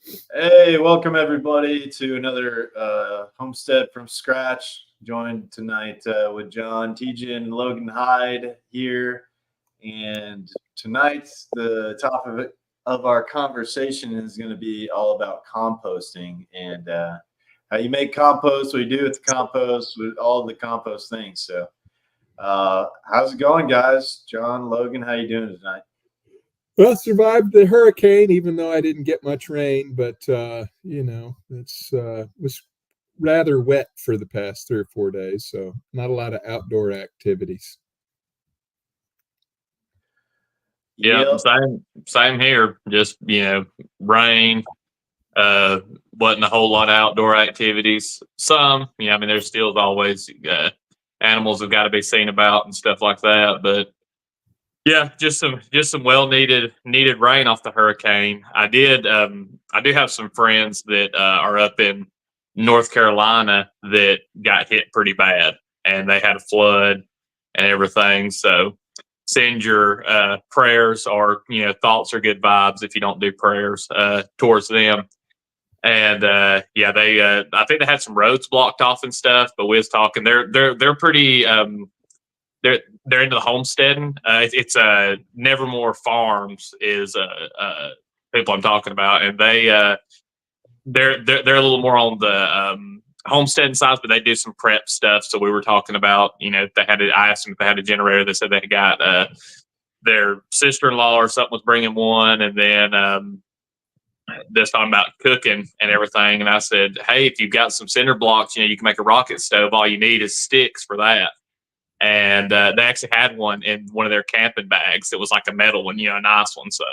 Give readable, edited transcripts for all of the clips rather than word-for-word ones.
Hey, welcome everybody to another Homestead from Scratch. Joined tonight with John, TJ, and Logan Hyde here. And tonight, the topic of our conversation is going to be all about composting and how you make compost, what you do with the compost, with all the compost things. So, how's it going, guys? John, Logan, how you doing tonight? Well, survived the hurricane, even though I didn't get much rain. But it's was rather wet for the past 3 or 4 days, so not a lot of outdoor activities. Yeah, Yep. same here. Just rain. Wasn't a whole lot of outdoor activities. Some, I mean, there's still always animals have got to be seen about and stuff like that. But yeah, just some well needed rain off the hurricane. I do have some friends that are up in North Carolina that got hit pretty bad, and they had a flood and everything. So send your prayers or thoughts or good vibes if you don't do prayers towards them. And yeah, they I think they had some roads blocked off and stuff. But we was talking, they're pretty they're into the homesteading. It's Nevermore Farms is people I'm talking about, and they're a little more on the homesteading side, but they do some prep stuff. So we were talking about, if they had I asked them if they had a generator. They said they got their sister-in-law or something was bringing one, and then just talking about cooking and everything. And I said, hey, if you've got some cinder blocks, you can make a rocket stove. All you need is sticks for that. And they actually had one in one of their camping bags. It was like a metal one, a nice one. So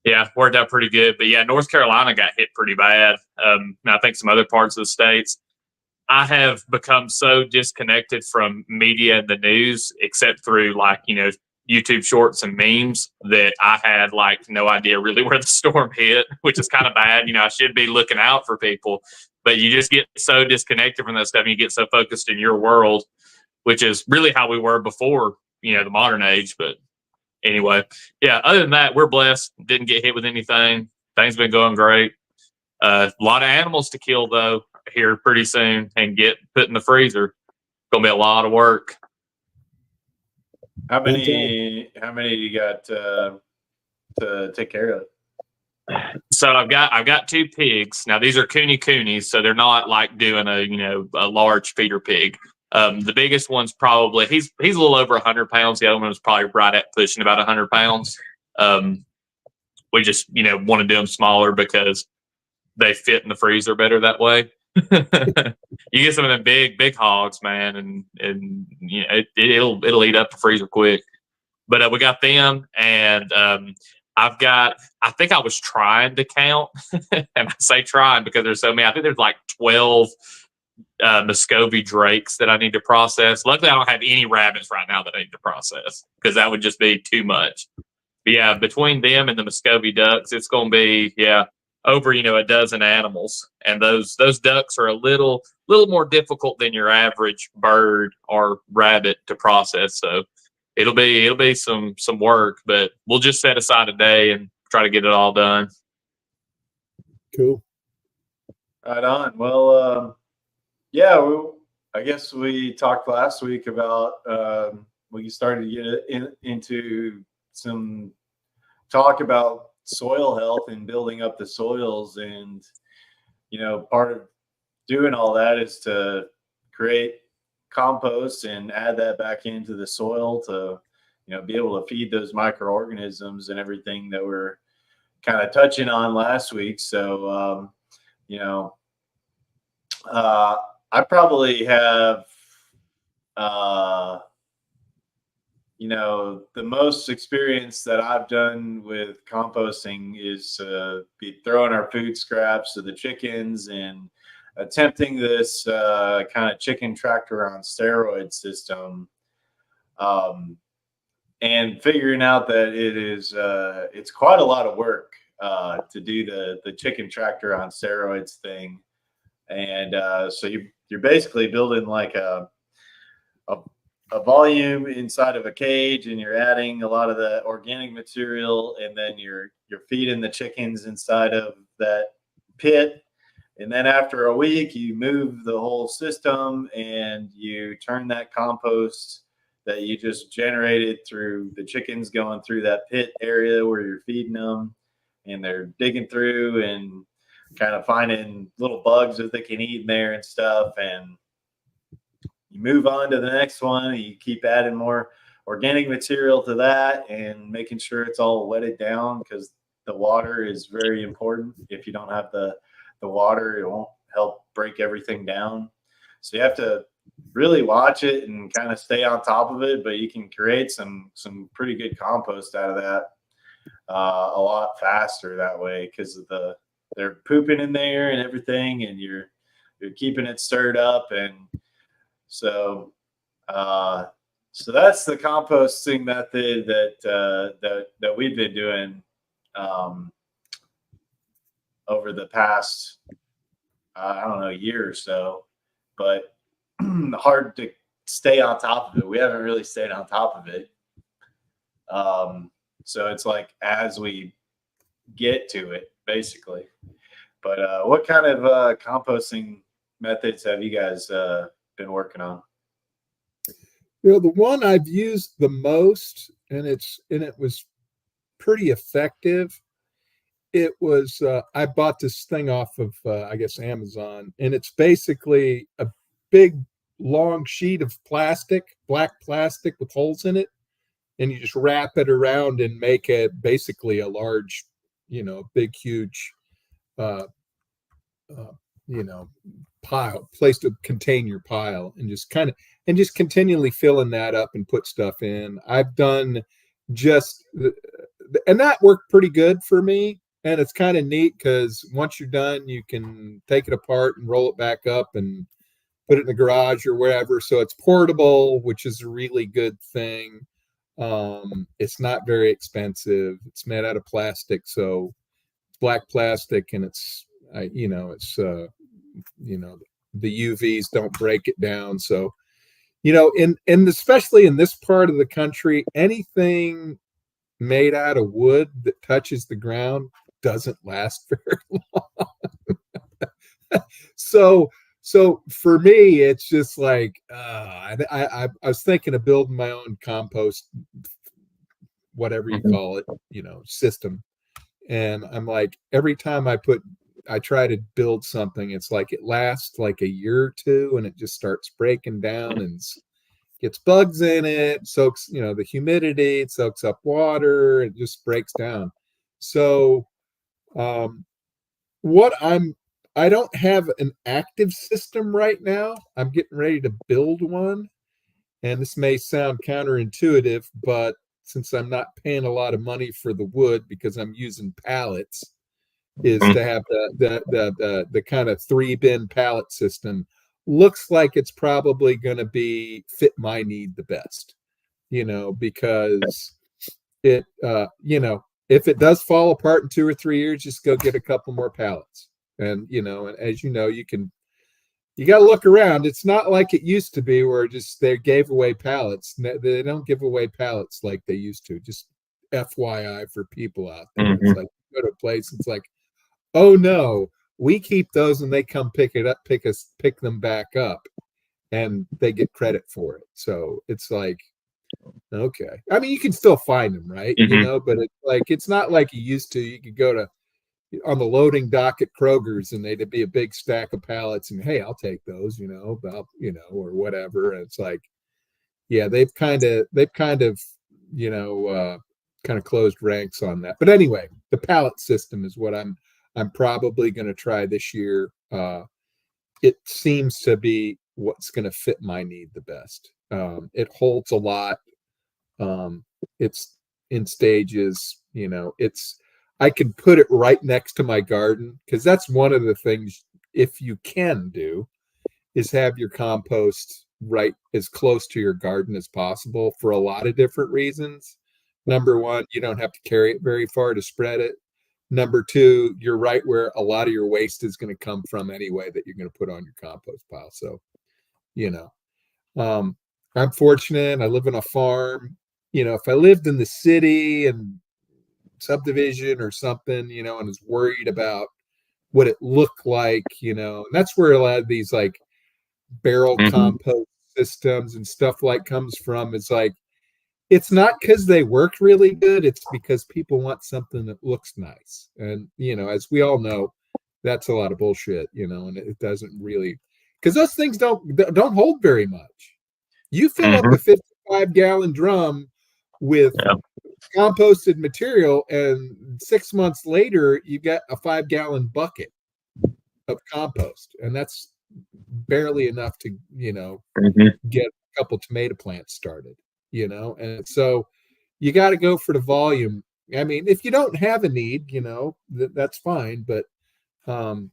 yeah, worked out pretty good. But yeah, North Carolina got hit pretty bad. And I think some other parts of the states. I have become so disconnected from media and the news, except through YouTube shorts and memes, that I had no idea really where the storm hit, which is kind of bad. I should be looking out for people, but you just get so disconnected from that stuff. And you get so focused in your world, which is really how we were before, the modern age. But anyway, yeah, other than that, we're blessed. Didn't get hit with anything. Things been going great. A lot of animals to kill, though, here pretty soon and get put in the freezer. Going to be a lot of work. How many you got to take care of? So I've got two pigs. Now these are coonies, so they're not like doing a large feeder pig. The biggest one's probably he's a little over 100 pounds. The other one is probably right at pushing about 100 pounds. We just want to do them smaller because they fit in the freezer better that way. You get some of them big hogs, man, and it'll eat up the freezer quick. But we got them, and I think I was trying to count, and I say trying because there's so many. I think there's like 12 Muscovy drakes that I need to process. Luckily, I don't have any rabbits right now that I need to process because that would just be too much. But yeah, between them and the Muscovy ducks, it's going to be over a dozen animals, and those ducks are a little more difficult than your average bird or rabbit to process. So it'll be some work, but we'll just set aside a day and try to get it all done. Cool. Right on. Well, yeah, I guess we talked last week about we started to get into some talk about soil health and building up the soils, and part of doing all that is to create compost and add that back into the soil to be able to feed those microorganisms and everything that we're kind of touching on last week. So I probably have the most experience that I've done with composting is be throwing our food scraps to the chickens and attempting this kind of chicken tractor on steroid system, and figuring out that it's quite a lot of work to do the chicken tractor on steroids thing. And so you're basically building like a volume inside of a cage, and you're adding a lot of the organic material, and then you're feeding the chickens inside of that pit. And then after a week, you move the whole system and you turn that compost that you just generated through the chickens going through that pit area where you're feeding them, and they're digging through and kind of finding little bugs that they can eat in there and stuff. And you move on to the next one. You keep adding more organic material to that and making sure it's all wetted down, because the water is very important. If you don't have the water, it won't help break everything down. So you have to really watch it and kind of stay on top of it, but you can create some pretty good compost out of that a lot faster that way, because they're pooping in there and everything, and you're keeping it stirred up. And so so that's the composting method that we've been doing over the past I don't know, year or so. But hard to stay on top of it. We haven't really stayed on top of it. So it's like as we get to it, basically. But what kind of composting methods have you guys been working on? You know, the one I've used the most, and it was pretty effective. It was I bought this thing off of I guess Amazon, and it's basically a big long sheet of plastic, black plastic with holes in it, and you just wrap it around and make it basically a large, you know, big huge uh, you know, place to contain your pile, and just continually filling that up and put stuff in. I've done just, and that worked pretty good for me. And it's kind of neat because once you're done, you can take it apart and roll it back up and put it in the garage or wherever. So it's portable, which is a really good thing. It's not very expensive. It's made out of plastic, so it's black plastic, and it's the UVs don't break it down. So, you know, in especially in this part of the country, anything made out of wood that touches the ground doesn't last very long. So for me, it's just like I was thinking of building my own compost, whatever you call it, you know, system. And I'm like, every time I try to build something, it's like it lasts like a year or two, and it just starts breaking down and gets bugs in it, soaks, you know, the humidity, it soaks up water, it just breaks down. So I don't have an active system right now. I'm getting ready to build one, and this may sound counterintuitive, but since I'm not paying a lot of money for the wood because I'm using pallets, is to have the kind of 3-bin pallet system. Looks like it's probably going to fit my need the best, you know, because it you know, if it does fall apart in 2 or 3 years, just go get a couple more pallets. And you know, and as you know, you got to look around. It's not like it used to be where just they gave away pallets. They don't give away pallets like they used to. Just FYI for people out there. It's like you go to a place, it's like, oh no, we keep those, and they come pick them back up, and they get credit for it. So it's like, okay. I mean, you can still find them, right? You know, but it's like, it's not like you used to. You could go on the loading dock at Kroger's, and they'd be a big stack of pallets, and hey, I'll take those, you know, or whatever. And it's like, yeah, they've kind of, you know, kind of closed ranks on that. But anyway, the pallet system is what I'm probably going to try this year. It seems to be what's going to fit my need the best. It holds a lot. It's in stages, you know, I can put it right next to my garden, because that's one of the things, if you can do, is have your compost right as close to your garden as possible for a lot of different reasons. Number one, you don't have to carry it very far to spread it. Number two, you're right where a lot of your waste is going to come from anyway, that you're going to put on your compost pile. So, you know, I'm fortunate. I live on a farm. You know, if I lived in the city and subdivision or something, you know, and was worried about what it looked like, you know. And that's where a lot of these like barrel compost systems and stuff like comes from. It's like, it's not because they worked really good, it's because people want something that looks nice. And you know, as we all know, that's a lot of bullshit, you know, and it doesn't really, because those things don't hold very much. You fill up a 55-gallon drum with composted material, and 6 months later you got a 5-gallon bucket of compost, and that's barely enough to, you know, get a couple tomato plants started, you know. And so you got to go for the volume. I mean, if you don't have a need, you know, that's fine, but I'm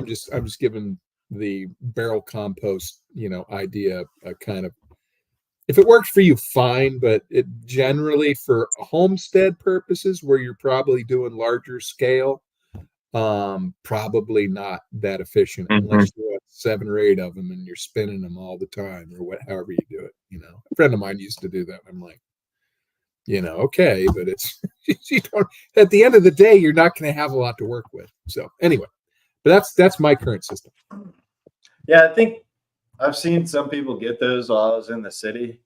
just giving the barrel compost, you know, idea a kind of, if it works for you, fine, but it generally for homestead purposes where you're probably doing larger scale, probably not that efficient unless you have 7 or 8 of them and you're spinning them all the time, or however you do it. You know, a friend of mine used to do that. I'm like, you know, okay, but it's you don't, at the end of the day, you're not going to have a lot to work with. So anyway, but that's my current system. Yeah, I think I've seen some people get those while I was in the city,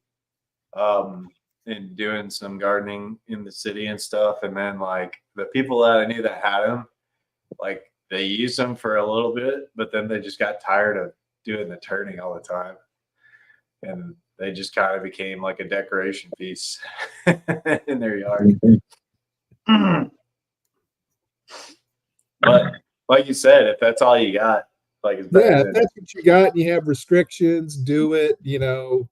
and doing some gardening in the city and stuff. And then like the people that I knew that had them, like they used them for a little bit, but then they just got tired of doing the turning all the time, and they just kind of became like a decoration piece in their yard. But like you said, if that's all you got, like it's better if that's what you got and you have restrictions, do it. You know,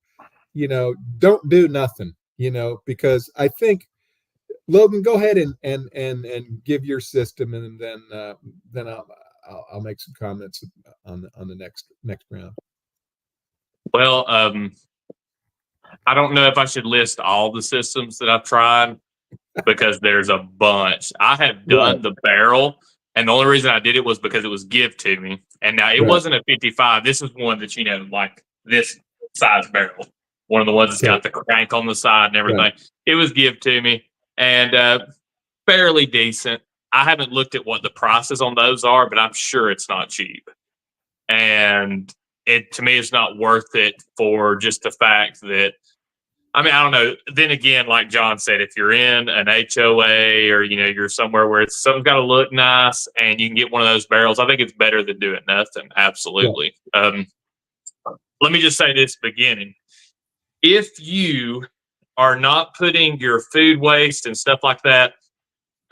don't do nothing, you know, because I think, Logan, go ahead and give your system, and then I'll make some comments on the next round. Well, I don't know if I should list all the systems that I've tried because there's a bunch. I have done the barrel, and the only reason I did it was because it was give to me. And now it wasn't a 55. This is one that, you know, like this size barrel, one of the ones that's got the crank on the side and everything. It was give to me, and fairly decent. I haven't looked at what the prices on those are, but I'm sure it's not cheap. And it, to me, it's not worth it for just the fact that, I mean, I don't know. Then again, like John said, if you're in an HOA or, you know, you're somewhere where it's something's got to look nice and you can get one of those barrels, I think it's better than doing nothing. Absolutely. Let me just say this beginning. If you are not putting your food waste and stuff like that,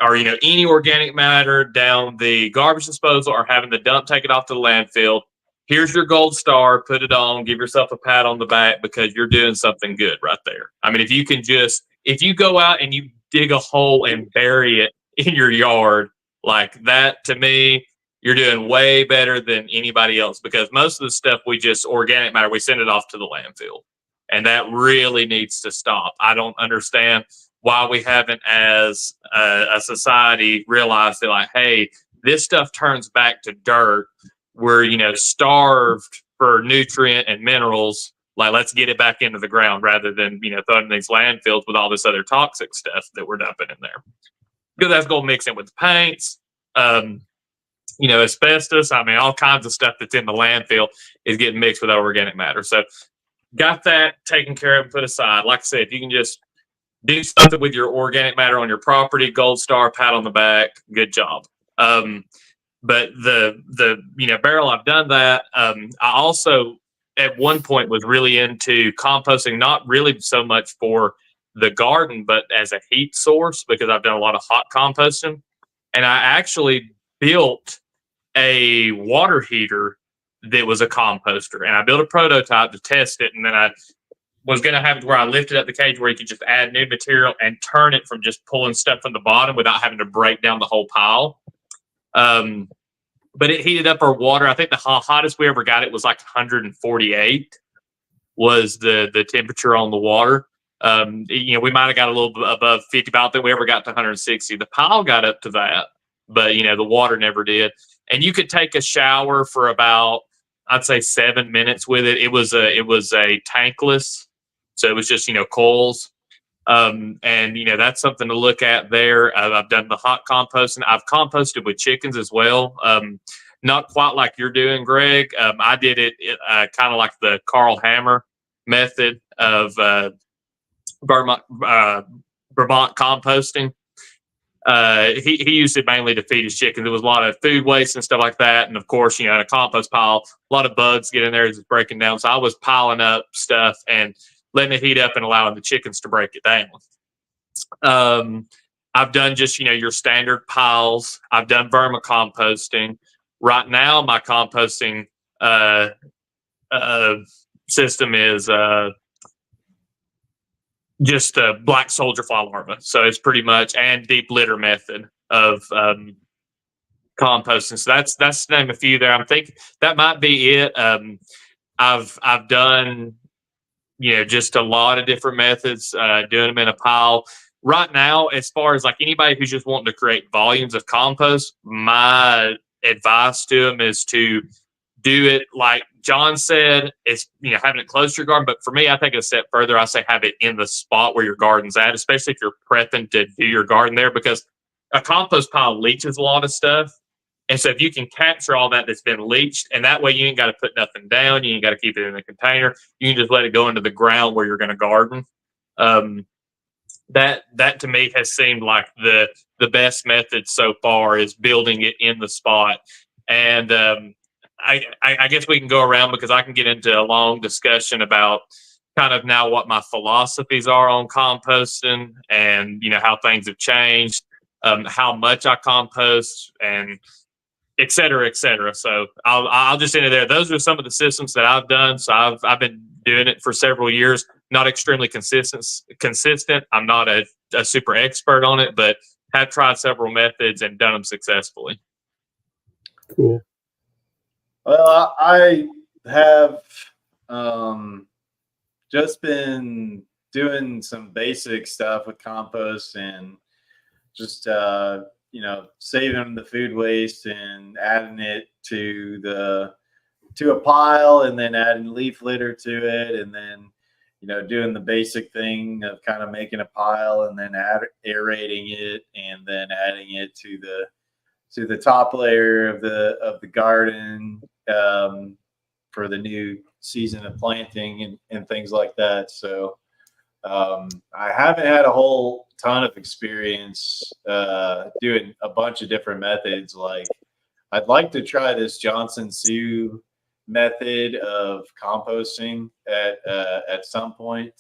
or, you know, any organic matter down the garbage disposal, or having the dump take it off to the landfill, here's your gold star, put it on, give yourself a pat on the back, because you're doing something good right there. I mean, if you go out and you dig a hole and bury it in your yard like that, to me, you're doing way better than anybody else, because most of the stuff we just organic matter, we send it off to the landfill. And that really needs to stop. I don't understand why we haven't, as a society, realized that, like, hey, this stuff turns back to dirt. We're, you know, starved for nutrient and minerals. Like, let's get it back into the ground rather than, you know, throwing in these landfills with all this other toxic stuff that we're dumping in there. Because that's going to mix in with the paints, you know, asbestos. I mean, all kinds of stuff that's in the landfill is getting mixed with our organic matter. So got that taken care of and put aside. Like I said, if you can just do something with your organic matter on your property, gold star, pat on the back, good job. But the you know, barrel, I've done that. I also at one point was really into composting, not really so much for the garden, but as a heat source, because I've done a lot of hot composting. And I actually built a water heater that was a composter, and I built a prototype to test it. And then I was going to have it where I lifted up the cage where you could just add new material and turn it from just pulling stuff from the bottom without having to break down the whole pile. But it heated up our water. I think the hottest we ever got it was like 148 was the temperature on the water. You know, we might have got a little bit above 50, but I don't think we ever got to 160. The pile got up to that, but, you know, the water never did. And you could take a shower for about, I'd say, 7 minutes with it. It was a tankless, so it was just, you know, coils. And that's something to look at there. I've done the hot composting. I've composted with chickens as well. Not quite like you're doing, Greg. I did it kind of like the Carl Hammer method of Vermont composting. He used it mainly to feed his chickens. There was a lot of food waste and stuff like that. And of course, in a compost pile, a lot of bugs get in there, it's breaking down. So I was piling up stuff and letting it heat up and allowing the chickens to break it down. I've done just, your standard piles. I've done vermicomposting. Right now, my composting system is just a black soldier fly larva. So it's pretty much, and deep litter method of composting. So that's to name a few there. I'm thinking that might be it. I've done, just a lot of different methods, doing them in a pile. Right now, as far as like anybody who's just wanting to create volumes of compost, my advice to them is to do it like John said. It's having it close to your garden, but for me, I take it a step further. I say have it in the spot where your garden's at, especially if you're prepping to do your garden there, because a compost pile leaches a lot of stuff. And so if you can capture all that's been leached, and that way you ain't got to put nothing down, you ain't got to keep it in a container, you can just let it go into the ground where you're going to garden. That to me has seemed like the best method so far, is building it in the spot. And I guess we can go around, because I can get into a long discussion about kind of now what my philosophies are on composting, and how things have changed, how much I compost, and et cetera, et cetera. So I'll just end it there. Those are some of the systems that I've done. So I've been doing it for several years. Not extremely consistent. I'm not a super expert on it, but have tried several methods and done them successfully. Cool. Well, I have just been doing some basic stuff with compost, and just saving the food waste and adding it to a pile, and then adding leaf litter to it, and then doing the basic thing of kind of making a pile, and then aerating it, and then adding it to the top layer of the garden for the new season of planting and things like that. So I haven't had a whole ton of experience doing a bunch of different methods. Like, I'd like to try this Johnson Sioux method of composting at some point.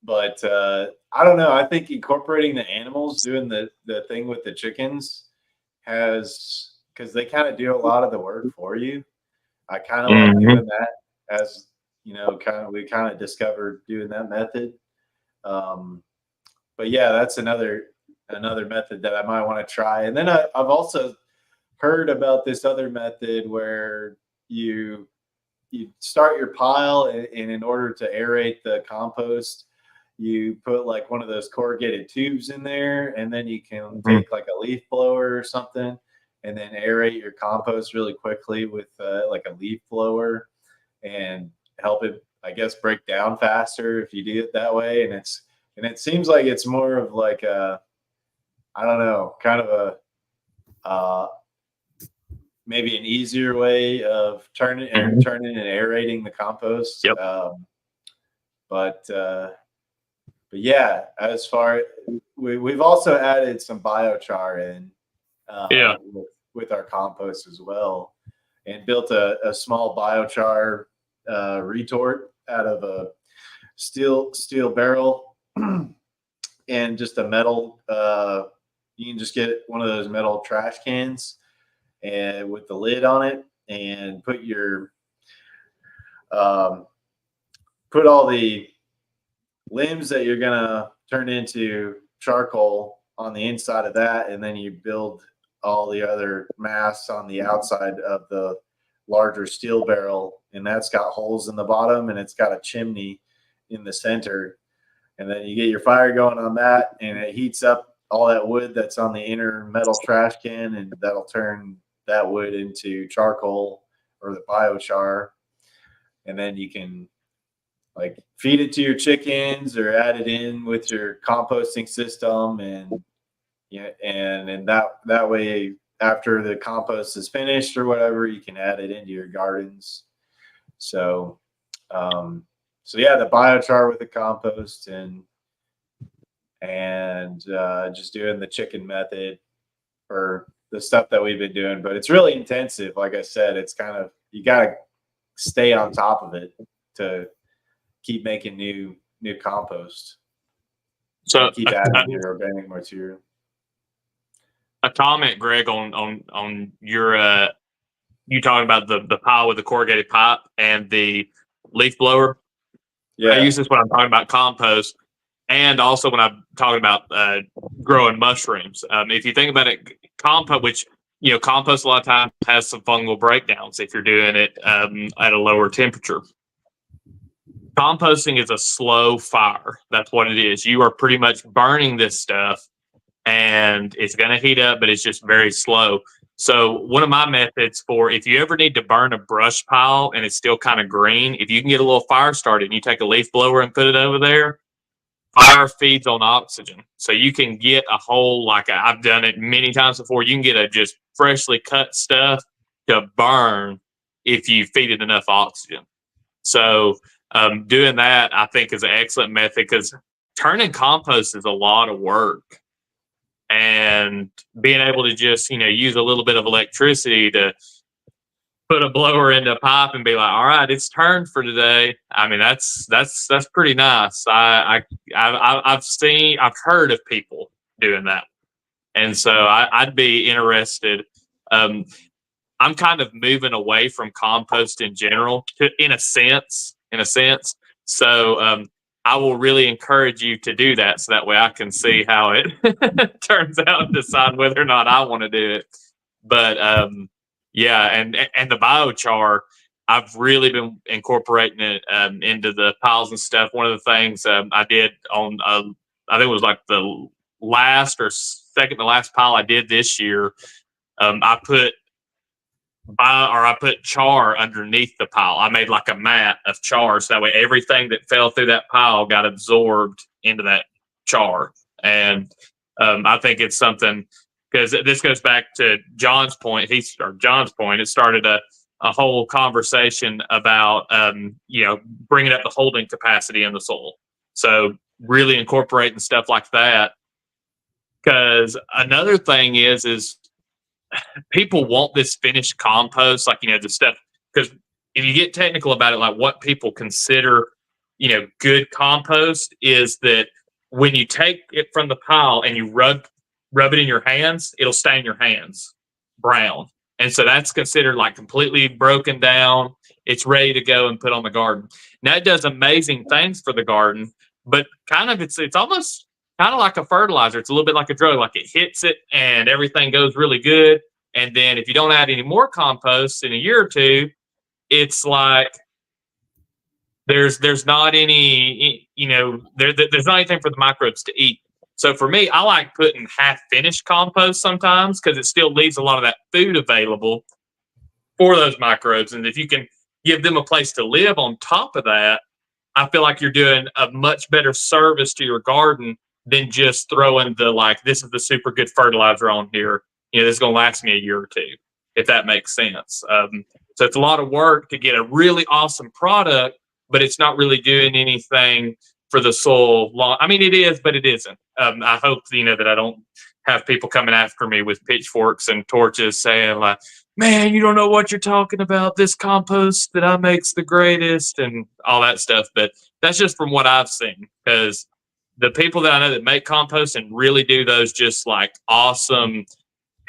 But I don't know. I think incorporating the animals, doing the thing with the chickens, because they kind of do a lot of the work for you. I kind of like doing that, as we kind of discovered doing that method. But yeah, that's another method that I might want to try. And then I've also heard about this other method where you start your pile, and in order to aerate the compost, you put like one of those corrugated tubes in there, and then you can take like a leaf blower or something, and then aerate your compost really quickly with like a leaf blower, and help it, I guess, break down faster if you do it that way. And it seems like it's more of like a, I don't know, kind of a maybe an easier way of turning and aerating the compost. Yep. But yeah, as far we've also added some biochar in with our compost as well, and built a small biochar retort out of a steel barrel and just a metal. You can just get one of those metal trash cans, and with the lid on it, and put all the limbs that you're gonna turn into charcoal on the inside of that, and then you build all the other mass on the outside of the larger steel barrel, and that's got holes in the bottom, and it's got a chimney in the center, and then you get your fire going on that, and it heats up all that wood that's on the inner metal trash can, and that'll turn that wood into charcoal or the biochar, and then you can like feed it to your chickens or add it in with your composting system, and yeah, and that way after the compost is finished or whatever, you can add it into your gardens. So so yeah, the biochar with the compost, and just doing the chicken method for the stuff that we've been doing. But it's really intensive. Like I said, it's kind of, you got to stay on top of it to keep making new compost. So Keep adding your organic material. a comment, Greg, on your you talking about the pile with the corrugated pipe and the leaf blower. Yeah. I use this when I'm talking about compost, and also when I'm talking about growing mushrooms. If you think about it, compost, which compost a lot of times has some fungal breakdowns if you're doing it at a lower temperature. Composting is a slow fire. That's what it is. You are pretty much burning this stuff, and it's going to heat up, but it's just very slow. So one of my methods for if you ever need to burn a brush pile and it's still kind of green, if you can get a little fire started and you take a leaf blower and put it over there, fire feeds on oxygen. So you can get a whole, I've done it many times before, you can get a just freshly cut stuff to burn if you feed it enough oxygen. So doing that, I think, is an excellent method, because turning compost is a lot of work. And being able to just, use a little bit of electricity to put a blower into a pipe and be like, all right, it's turned for today. I mean, that's pretty nice. I've heard of people doing that. And so I'd be interested. I'm kind of moving away from compost in general, in a sense. So I will really encourage you to do that, so that way I can see how it turns out and decide whether or not I want to do it. But yeah, and the biochar, I've really been incorporating it into the piles and stuff. One of the things I did on, I think it was like the last or second to last pile I did this year, I put char underneath the pile. I made like a mat of char, so that way everything that fell through that pile got absorbed into that char. And I think it's something, because this goes back to John's point. It started a whole conversation about bringing up the holding capacity in the soil. So really incorporating stuff like that. Because another thing is people want this finished compost, the stuff, because if you get technical about it, like what people consider, good compost is that when you take it from the pile and you rub it in your hands, it'll stain your hands brown. And so that's considered like completely broken down. It's ready to go and put on the garden. Now it does amazing things for the garden, but it's almost kind of like a fertilizer. It's a little bit like a drug. Like it hits it and everything goes really good. And then if you don't add any more compost in a year or two, it's like there's not any, there's not anything for the microbes to eat. So for me, I like putting half finished compost sometimes, because it still leaves a lot of that food available for those microbes. And if you can give them a place to live on top of that, I feel like you're doing a much better service to your garden than just throwing this is the super good fertilizer on here. This is going to last me a year or two, if that makes sense. So it's a lot of work to get a really awesome product, but it's not really doing anything for the soil long. I mean, it is, but it isn't. I hope, that I don't have people coming after me with pitchforks and torches saying like, man, you don't know what you're talking about. This compost that I make's the greatest and all that stuff. But that's just from what I've seen, because the people that I know that make compost and really do those just like awesome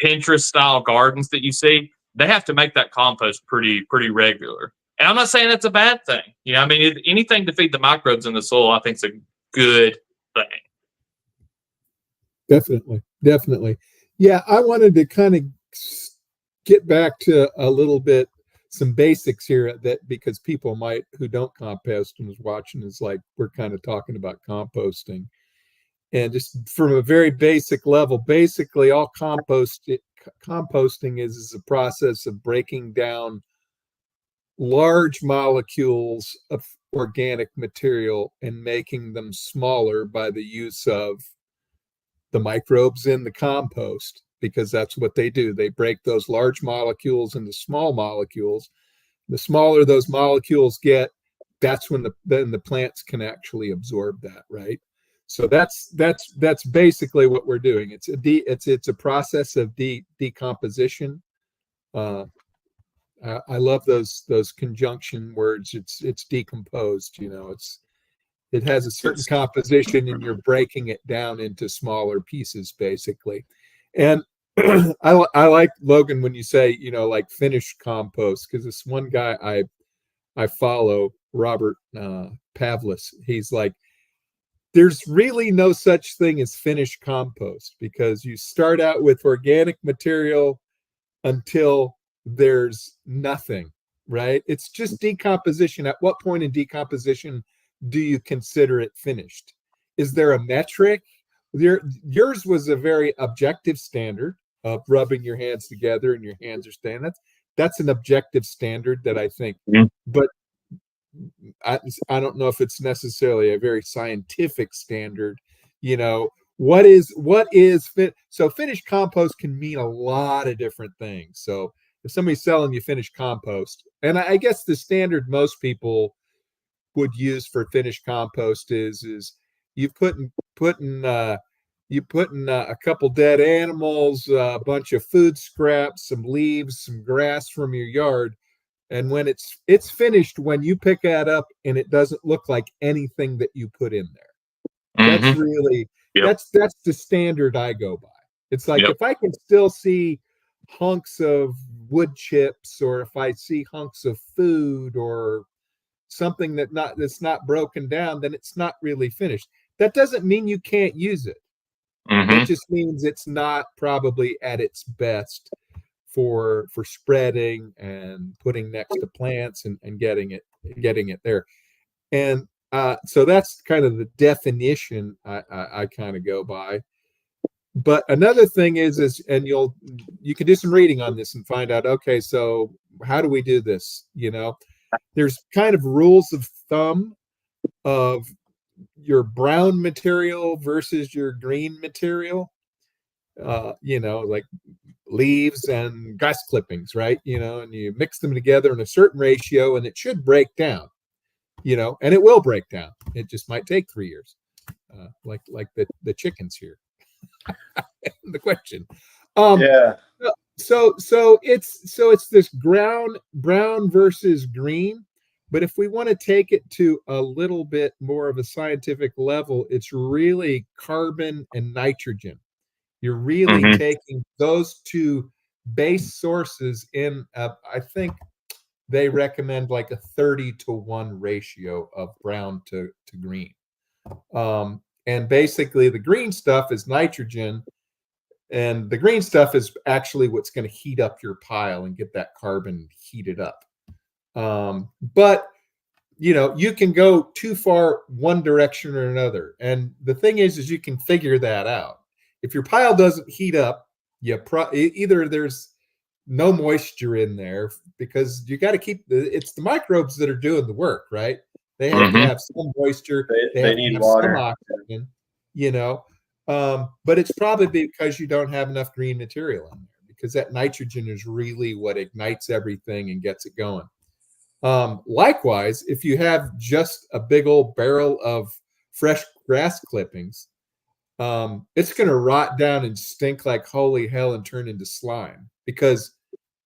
Pinterest style gardens that you see, they have to make that compost pretty regular. And I'm not saying that's a bad thing. Anything to feed the microbes in the soil, I think, is a good thing. Definitely. Yeah, I wanted to kind of get back to a little bit, some basics here, that because people who don't compost and is watching is like, we're kind of talking about composting. And just from a very basic level, basically all composting is a process of breaking down large molecules of organic material and making them smaller by the use of the microbes in the compost, because that's what they do. They break those large molecules into small molecules. The smaller those molecules get, that's when the plants can actually absorb that, right? So that's basically what we're doing. It's a process of decomposition. I love those conjunction words. It's decomposed. It has a certain composition, and you're breaking it down into smaller pieces, basically. And I like, Logan, when you say, like finished compost, because this one guy I follow, Robert Pavlis, he's like, there's really no such thing as finished compost, because you start out with organic material until there's nothing, right? It's just decomposition. At what point in decomposition do you consider it finished? Is there a metric? Yours was a very objective standard of rubbing your hands together and your hands are staying. That's an objective standard that I think, but I don't know if it's necessarily a very scientific standard. So finished compost can mean a lot of different things. So if somebody's selling you finished compost, and I guess the standard most people would use for finished compost is you putting a couple dead animals, a bunch of food scraps, some leaves, some grass from your yard, and when it's finished, when you pick that up and it doesn't look like anything that you put in there. That's really that's the standard I go by. It's like, if I can still see hunks of wood chips, or if I see hunks of food or something that's not broken down, then it's not really finished. That doesn't mean you can't use it. It just means it's not probably at its best for spreading and putting next to plants and getting it there. And so that's kind of the definition I kind of go by. But another thing is, and you can do some reading on this and find out, okay, so how do we do this? There's kind of rules of thumb of your brown material versus your green material. Like leaves and grass clippings, right? And you mix them together in a certain ratio, and it should break down. And it will break down. It just might take 3 years, like the chickens here. The question. So it's this brown versus green. But if we want to take it to a little bit more of a scientific level, it's really carbon and nitrogen. You're really taking those two base sources in, I think they recommend like a 30-to-1 ratio of brown to green. And basically the green stuff is nitrogen, and the green stuff is actually what's going to heat up your pile and get that carbon heated up. But you can go too far one direction or another. And the thing is you can figure that out. If your pile doesn't heat up, either there's no moisture in there, because you got to keep it's the microbes that are doing the work, right? They have to have some moisture. They have need to have water. some oxygen, but it's probably because you don't have enough green material in there, because that nitrogen is really what ignites everything and gets it going. Likewise, if you have just a big old barrel of fresh grass clippings, it's going to rot down and stink like holy hell and turn into slime, because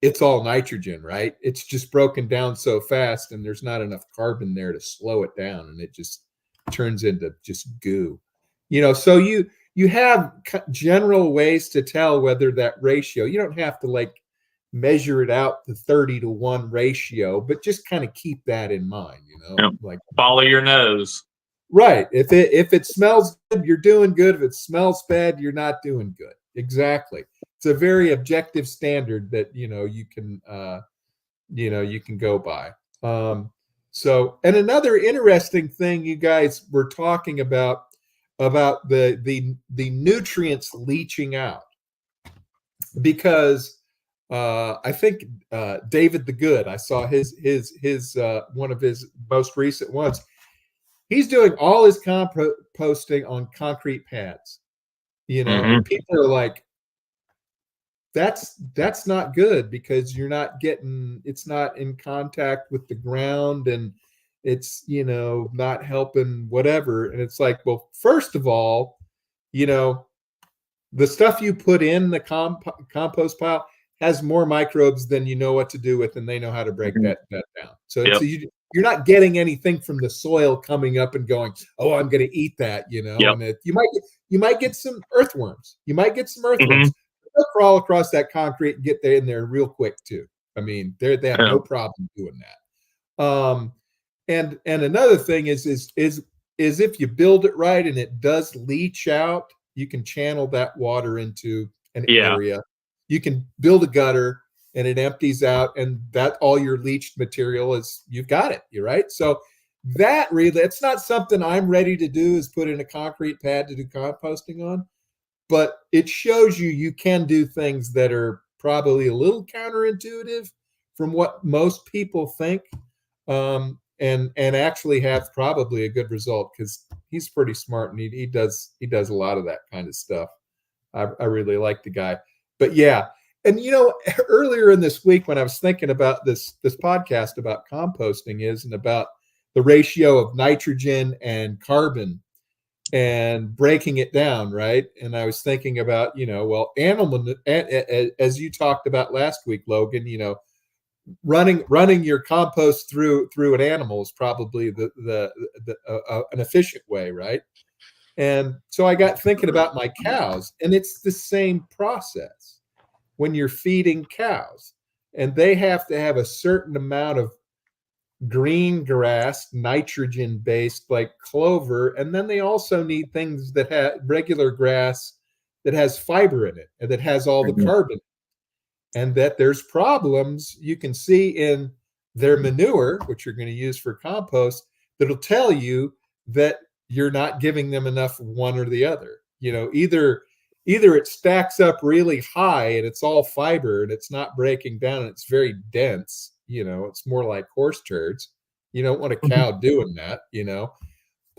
it's all nitrogen, right? It's just broken down so fast, and there's not enough carbon there to slow it down, and it just turns into just goo. So you have general ways to tell whether that ratio, you don't have to like measure it out the 30-to-1 ratio, but just kind of keep that in mind, like follow your nose. Right. If it smells good, you're doing good. If it smells bad, you're not doing good. Exactly. It's a very objective standard that you can go by. And another interesting thing you guys were talking about the nutrients leaching out, because I think David the Good. I saw his one of his most recent ones. He's doing all his composting on concrete pads, and people are like, that's not good because it's not in contact with the ground, and it's not helping whatever. And it's like, well, first of all, the stuff you put in the compost pile has more microbes than you know what to do with, and they know how to break that down. So you're not getting anything from the soil coming up and going, oh, I'm going to eat that, and you might get some earthworms. They'll crawl across that concrete and get there in there real quick too. I mean, they have no problem doing that. And another thing is if you build it right and it does leach out, you can channel that water into an area. You can build a gutter and it empties out, and that all your leached material is, you've got it. You're right. So it's not something I'm ready to do, is put in a concrete pad to do composting on, but it shows you can do things that are probably a little counterintuitive from what most people think. And actually have probably a good result, because he's pretty smart and he does a lot of that kind of stuff. I really like the guy. But yeah, and earlier in this week when I was thinking about this podcast about composting and about the ratio of nitrogen and carbon and breaking it down, right? And I was thinking about, animal, as you talked about last week, Logan, running your compost through an animal is probably an efficient way, right? And so I got thinking about my cows, and it's the same process when you're feeding cows, and they have to have a certain amount of green grass, nitrogen based, like clover, and then they also need things that have regular grass that has fiber in it and that has all the carbon, and that there's problems you can see in their manure, which you're going to use for compost, that'll tell you that you're not giving them enough one or the other. Either it stacks up really high and it's all fiber and it's not breaking down and it's very dense, it's more like horse turds. You don't want a cow doing that,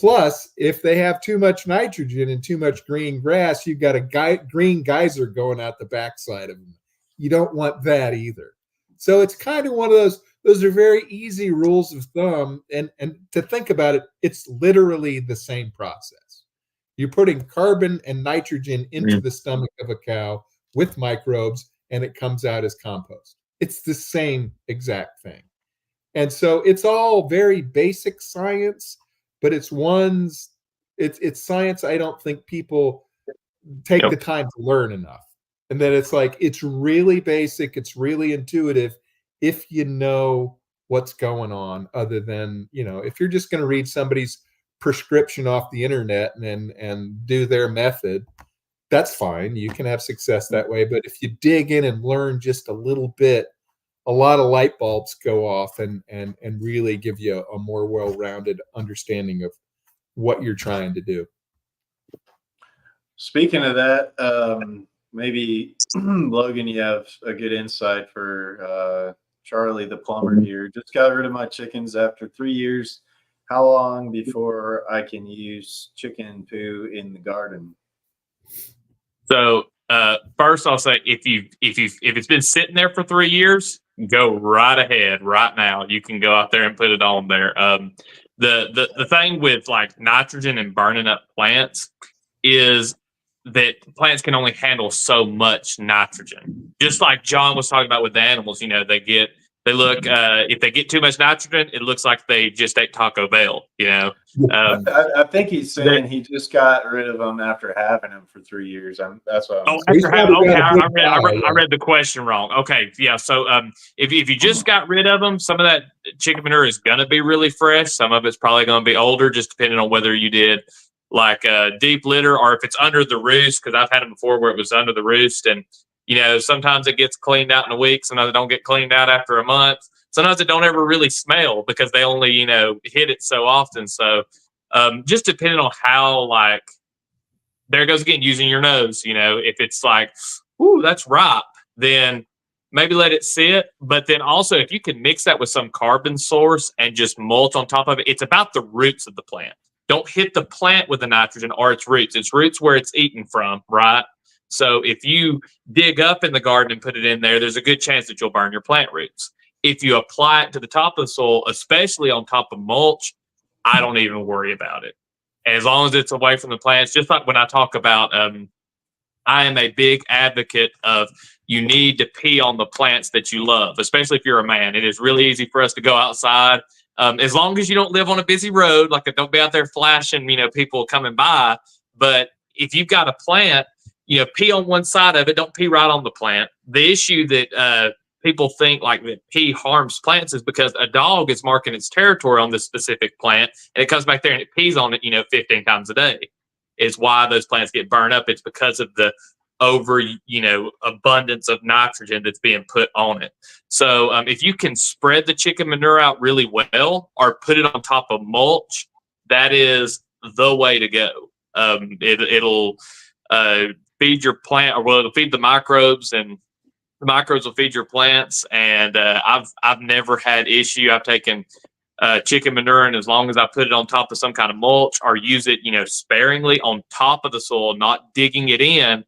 Plus, if they have too much nitrogen and too much green grass, you've got a green geyser going out the backside of them. You don't want that either. So it's kind of one of those are very easy rules of thumb. And to think about it, it's literally the same process. You're putting carbon and nitrogen into the stomach of a cow with microbes, and it comes out as compost. It's the same exact thing. And so it's all very basic science, but it's science I don't think people take the time to learn enough. And then it's really basic, it's really intuitive if you know what's going on, other than, if you're just going to read somebody's prescription off the internet and do their method, that's fine. You can have success that way. But if you dig in and learn just a little bit, a lot of light bulbs go off and really give you a more well-rounded understanding of what you're trying to do. Speaking of that, maybe Logan, you have a good insight for Charlie the plumber here. Just got rid of my chickens after 3 years. How long before I can use chicken poo in the garden? So first, I'll say if it's been sitting there for 3 years, go right ahead right now. You can go out there and put it on there. The thing with like nitrogen and burning up plants is that plants can only handle so much nitrogen. Just like John was talking about with the animals, if they get too much nitrogen, it looks like they just ate Taco Bell, I think he's saying he just got rid of them after having them for 3 years. That's what I'm saying. I read the question wrong. Okay. Yeah. So, if you just got rid of them, some of that chicken manure is going to be really fresh. Some of it's probably going to be older, just depending on whether you did like a deep litter or if it's under the roost. Cause I've had them before where it was under the roost, and sometimes it gets cleaned out in a week. Sometimes it don't get cleaned out after a month. Sometimes it don't ever really smell because they only, hit it so often. So just depending on how, like, there goes again, using your nose, if it's like, ooh, that's ripe, then maybe let it sit. But then also, if you can mix that with some carbon source and just mulch on top of it, it's about the roots of the plant. Don't hit the plant with the nitrogen or its roots. It's roots where it's eaten from, right? So if you dig up in the garden and put it in there, there's a good chance that you'll burn your plant roots. If you apply it to the top of the soil, especially on top of mulch, I don't even worry about it. As long as it's away from the plants, just like when I talk about, I am a big advocate of you need to pee on the plants that you love, especially if you're a man. It is really easy for us to go outside. As long as you don't live on a busy road, like don't be out there flashing, people coming by. But if you've got a plant, pee on one side of it. Don't pee right on the plant. The issue that people think like that pee harms plants is because a dog is marking its territory on this specific plant, and it comes back there and it pees on it, 15 times a day. Is why those plants get burned up. It's because of the abundance of nitrogen that's being put on it. So if you can spread the chicken manure out really well or put it on top of mulch, that is the way to go. It'll feed your plant, or it'll feed the microbes, and the microbes will feed your plants. And I've never had issue. I've taken chicken manure, and as long as I put it on top of some kind of mulch or use it, sparingly on top of the soil, not digging it in,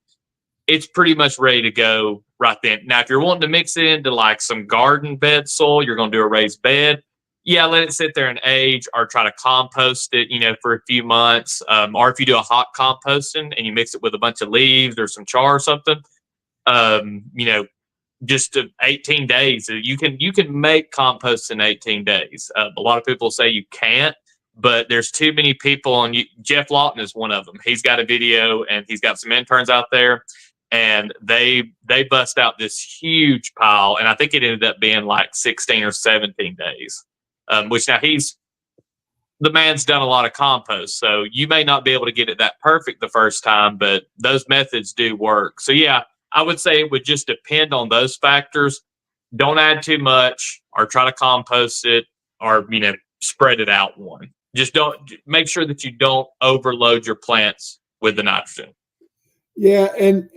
it's pretty much ready to go right then. Now, if you're wanting to mix it into like some garden bed soil, you're going to do a raised bed. Yeah, let it sit there and age, or try to compost it, for a few months. Or if you do a hot composting and you mix it with a bunch of leaves or some char or something, just 18 days. You can make compost in 18 days. A lot of people say you can't, but there's too many people. And Jeff Lawton is one of them. He's got a video, and he's got some interns out there, and they bust out this huge pile. And I think it ended up being like 16 or 17 days, which now the man's done a lot of compost. So you may not be able to get it that perfect the first time, but those methods do work. So yeah, I would say it would just depend on those factors. Don't add too much, or try to compost it, or, spread it out one. Just don't make sure that you don't overload your plants with the nitrogen. Yeah, and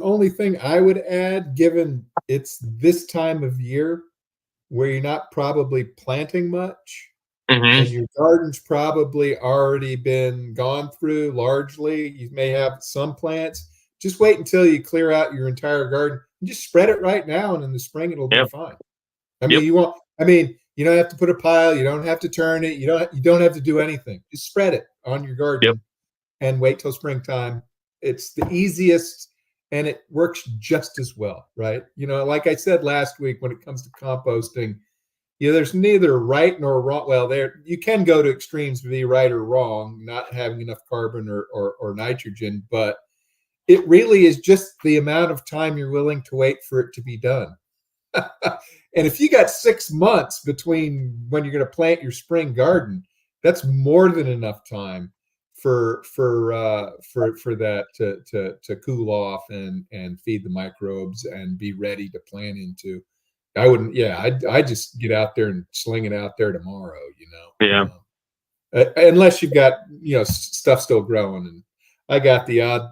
only thing I would add, given it's this time of year where you're not probably planting much, and your garden's probably already been gone through largely. You may have some plants. Just wait until you clear out your entire garden and just spread it right now, and in the spring it'll be fine. I mean, you don't have to put a pile, you don't have to turn it, you don't have to do anything. Just spread it on your garden and wait till springtime. It's the easiest, and it works just as well, right? Like I said last week, when it comes to composting, there's neither right nor wrong. Well, you can go to extremes to be right or wrong, not having enough carbon or nitrogen, but it really is just the amount of time you're willing to wait for it to be done. And if you got 6 months between when you're going to plant your spring garden, that's more than enough time for that to cool off and feed the microbes and be ready to plant into. I just get out there and sling it out there tomorrow, unless you've got, stuff still growing. And I got the odd,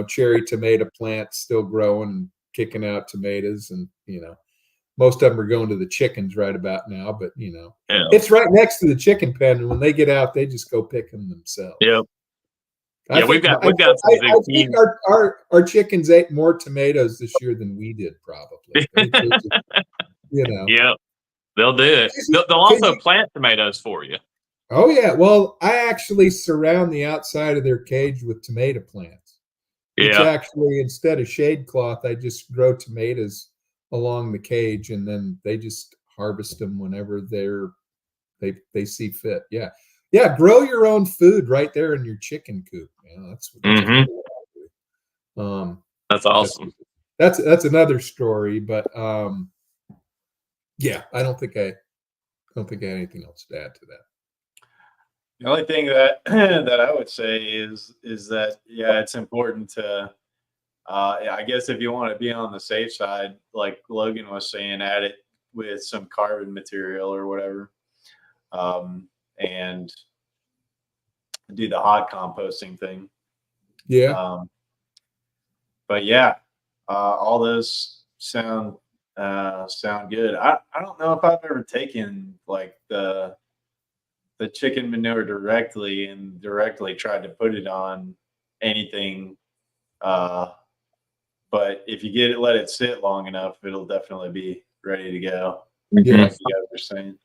cherry tomato plant still growing and kicking out tomatoes, and, most of them are going to the chickens right about now, but it's right next to the chicken pen, and when they get out, they just go pick them themselves. Yep. I think our chickens ate more tomatoes this year than we did, probably. Yeah, they'll do it. They'll also plant tomatoes for you. Oh yeah. Well, I actually surround the outside of their cage with tomato plants. It's actually, instead of shade cloth, I just grow tomatoes along the cage, and then they just harvest them whenever they see fit. Yeah, grow your own food right there in your chicken coop. That's that's awesome. That's another story, but yeah, I don't think I had anything else to add to that. The only thing that that I would say is that it's important to I guess if you want to be on the safe side, like Logan was saying, add it with some carbon material or whatever, and do the hot composting thing. Yeah. But all those sound sound good. I don't know if I've ever taken like the chicken manure directly and directly tried to put it on anything. Uh, but if you let it sit long enough, it'll definitely be ready to go. Yeah. Like you guys were saying.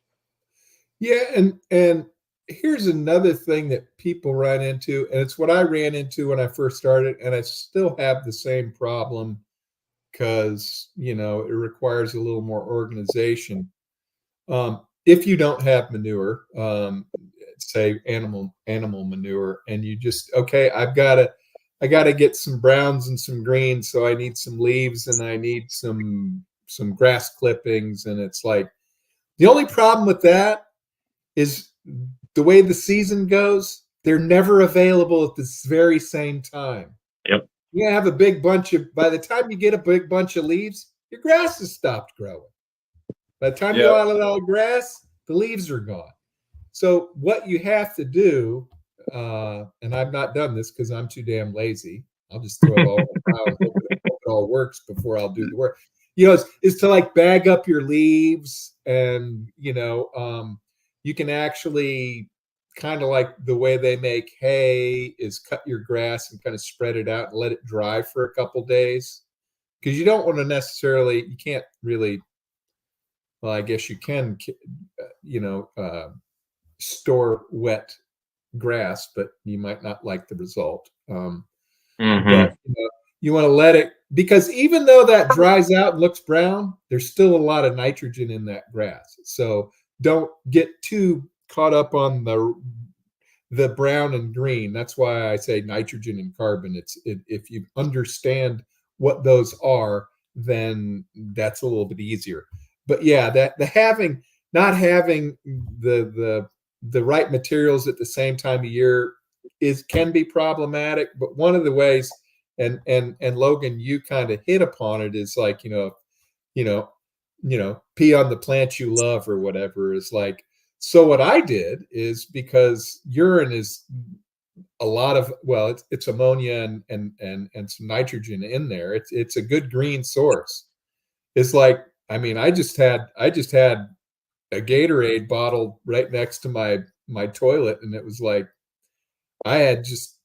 Yeah, and here's another thing that people run into, and it's what I ran into when I first started, and I still have the same problem because it requires a little more organization. If you don't have manure, say animal manure, and you just I gotta get some browns and some greens, so I need some leaves and I need some grass clippings, and it's like the only problem with that is the way the season goes, they're never available at this very same time. Yep. You have a big bunch of, by the time you get a big bunch of leaves, your grass has stopped growing. By the time you Yep. out all grass, the leaves are gone. So what you have to do, and I've not done this because I'm too damn lazy. I'll just throw it all in the pile and hope it all works before I'll do the work. Is to like bag up your leaves, and you can actually kind of like the way they make hay is cut your grass and kind of spread it out and let it dry for a couple days, because you don't want to necessarily, you can't really, well, I guess you can, store wet grass, but you might not like the result. But you want to let it, because even though that dries out and looks brown, there's still a lot of nitrogen in that grass. So don't get too caught up on the brown and green. That's why I say nitrogen and carbon. If you understand what those are, then that's a little bit easier. But yeah, that not having the right materials at the same time of year can be problematic. But one of the ways, and Logan, you kind of hit upon it, is like pee on the plants you love or whatever. Is like, so what I did is, because urine is a lot of, well, it's ammonia and some nitrogen in there. It's a good green source. It's like, I mean, I just had a Gatorade bottle right next to my toilet, and it was like I had just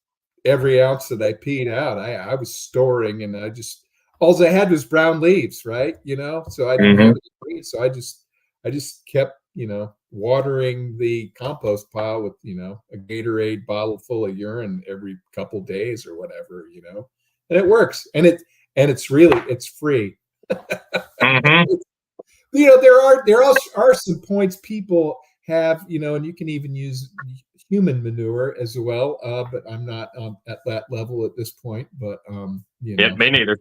every ounce that I peed out, I was storing, and all I had was brown leaves, right? So I didn't have any green, so I just kept watering the compost pile with a Gatorade bottle full of urine every couple days or whatever, and it works, and it's free. There are some points people have, and you can even use human manure as well, but I'm not at that level at this point. But yeah, me neither.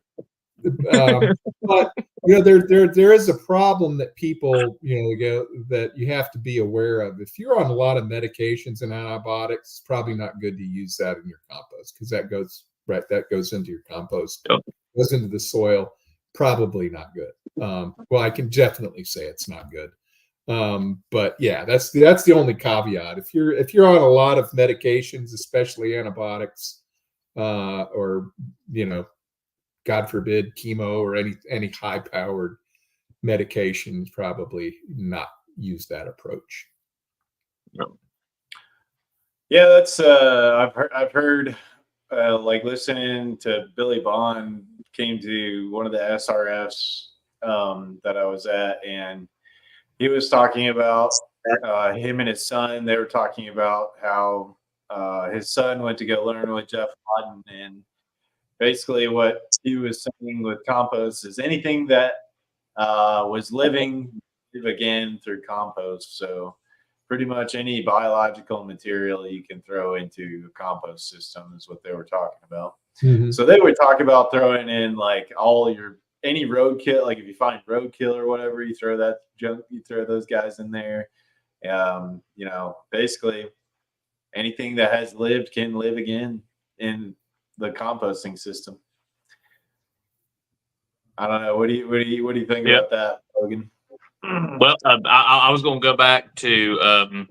But there is a problem that people that you have to be aware of. If you're on a lot of medications and antibiotics, it's probably not good to use that in your compost, because that goes into your compost, goes into the soil. Probably not good. Well, I can definitely say it's not good. But yeah, that's the only caveat. If you're on a lot of medications, especially antibiotics, or God forbid, chemo or any high powered medications, probably not use that approach. Yeah, that's I've heard like listening to Billy Bond came to one of the SRFs that I was at, and he was talking about him and his son. They were talking about how his son went to go learn with Jeff Lawton, and basically what he was saying with compost is anything that was living live again through compost. So pretty much any biological material you can throw into a compost system is what they were talking about. Mm-hmm. So they would talk about throwing in like any roadkill, like if you find roadkill or whatever, you throw that junk, you throw those guys in there. Basically anything that has lived can live again in the composting system. I don't know. What do you think about that, Logan? Well, I was going to go back to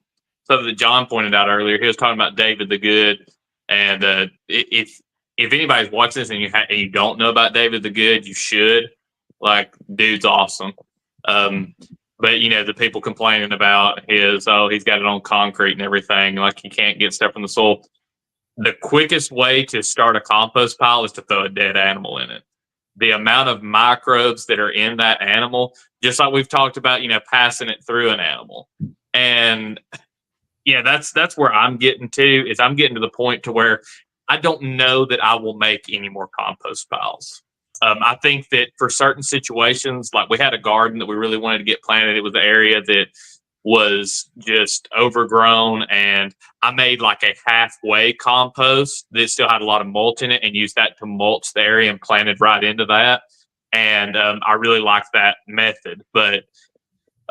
something that John pointed out earlier. He was talking about David the Good, and if anybody's watching this and you don't know about David the Good, you should. Like, dude's awesome. But the people complaining about he's got it on concrete and everything, like he can't get stuff from the soil. The quickest way to start a compost pile is to throw a dead animal in it. The amount of microbes that are in that animal, just like we've talked about, passing it through an animal. And that's where I'm getting to, is I'm getting to the point to where I don't know that I will make any more compost piles. I think that for certain situations, like we had a garden that we really wanted to get planted. It was the area that was just overgrown, and I made like a halfway compost that still had a lot of mulch in it and used that to mulch the area and planted right into that. And I really liked that method. But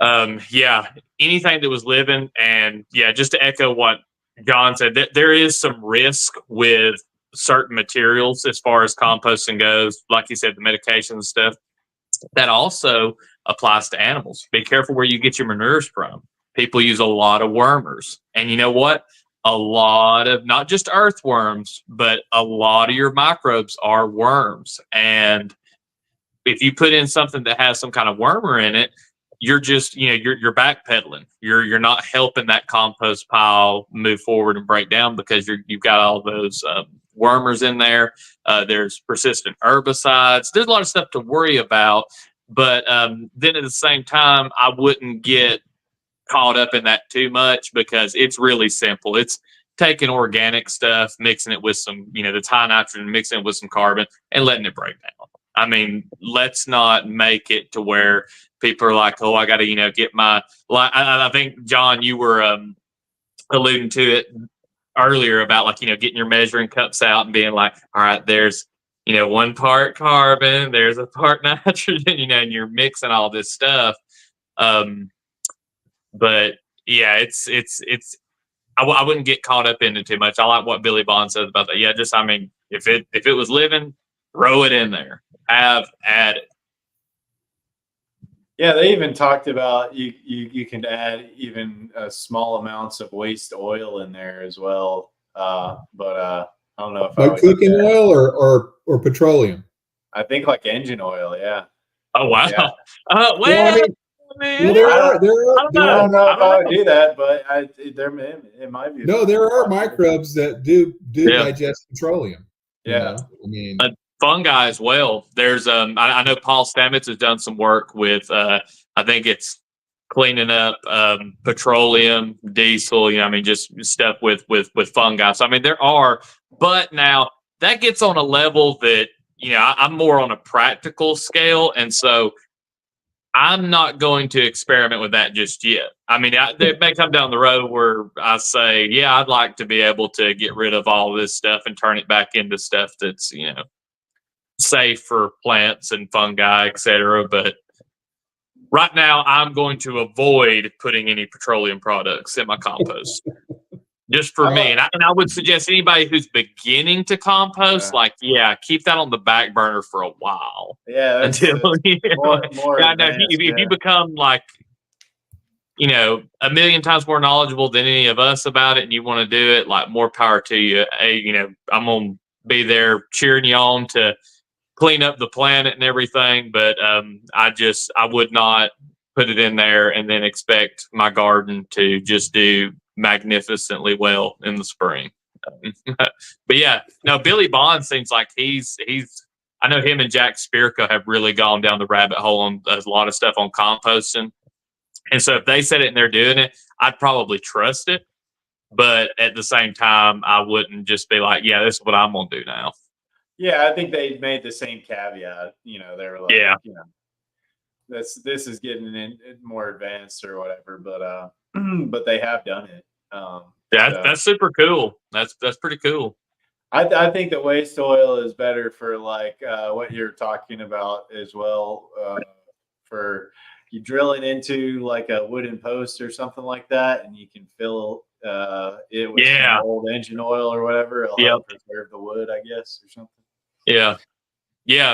anything that was living, and just to echo what John said, there is some risk with certain materials as far as composting goes. Like you said, the medications and stuff. That also applies to animals. Be careful where you get your manures from. People use a lot of wormers. And you know what? A lot of, not just earthworms, but a lot of your microbes are worms. And if you put in something that has some kind of wormer in it, you're just, you're backpedaling. You're not helping that compost pile move forward and break down, because you've got all those wormers in there. There's persistent herbicides. There's a lot of stuff to worry about. But then at the same time, I wouldn't get caught up in that too much, because it's really simple. It's taking organic stuff, mixing it with some, that's high nitrogen, mixing it with some carbon and letting it break down. I mean, let's not make it to where people are like, oh, I got to, get my, like, I think, John, you were alluding to it earlier about, like, getting your measuring cups out and being like, all right, there's, 1 part carbon, there's a part nitrogen, and you're mixing all this stuff. But yeah, it's I wouldn't get caught up in it too much. I like what Billy Bond says about that. Yeah, just, I mean, if it was living, throw it in there. Have at it. Yeah, they even talked about you can add even small amounts of waste oil in there as well. But I don't know if like cooking oil or petroleum. I think like engine oil. Yeah. Oh wow. Yeah. Well, I mean, I don't know if I would do that, but it might be. No, there are microbes that do digest petroleum. Yeah. I mean, fungi as well. There's I know Paul Stamets has done some work with I think it's cleaning up petroleum, diesel, just stuff with fungi. So I mean, there are, but now that gets on a level that I'm more on a practical scale, and so I'm not going to experiment with that just yet. I mean, it may come down the road where I say, yeah, I'd like to be able to get rid of all this stuff and turn it back into stuff that's, safe for plants and fungi, etc. But right now, I'm going to avoid putting any petroleum products in my compost. Just for me. And I would suggest anybody who's beginning to compost, keep that on the back burner for a while. Yeah. Until more I know if you become like, a million times more knowledgeable than any of us about it, and you want to do it, like, more power to you. I'm going to be there cheering you on to clean up the planet and everything. But I would not put it in there and then expect my garden to just do magnificently well in the spring. But yeah, no, Billy Bond seems like he's I know him and Jack Spirko have really gone down the rabbit hole on a lot of stuff on composting. And so if they said it and they're doing it, I'd probably trust it. But at the same time, I wouldn't just be like, yeah, this is what I'm going to do now. Yeah, I think they made the same caveat. They were like, this is getting in more advanced or whatever, but they have done it. That's super cool. That's pretty cool. I think that waste oil is better for like what you're talking about as well. For you drilling into like a wooden post or something like that, and you can fill it with some old engine oil or whatever. It'll help preserve the wood, I guess, or something. Yeah.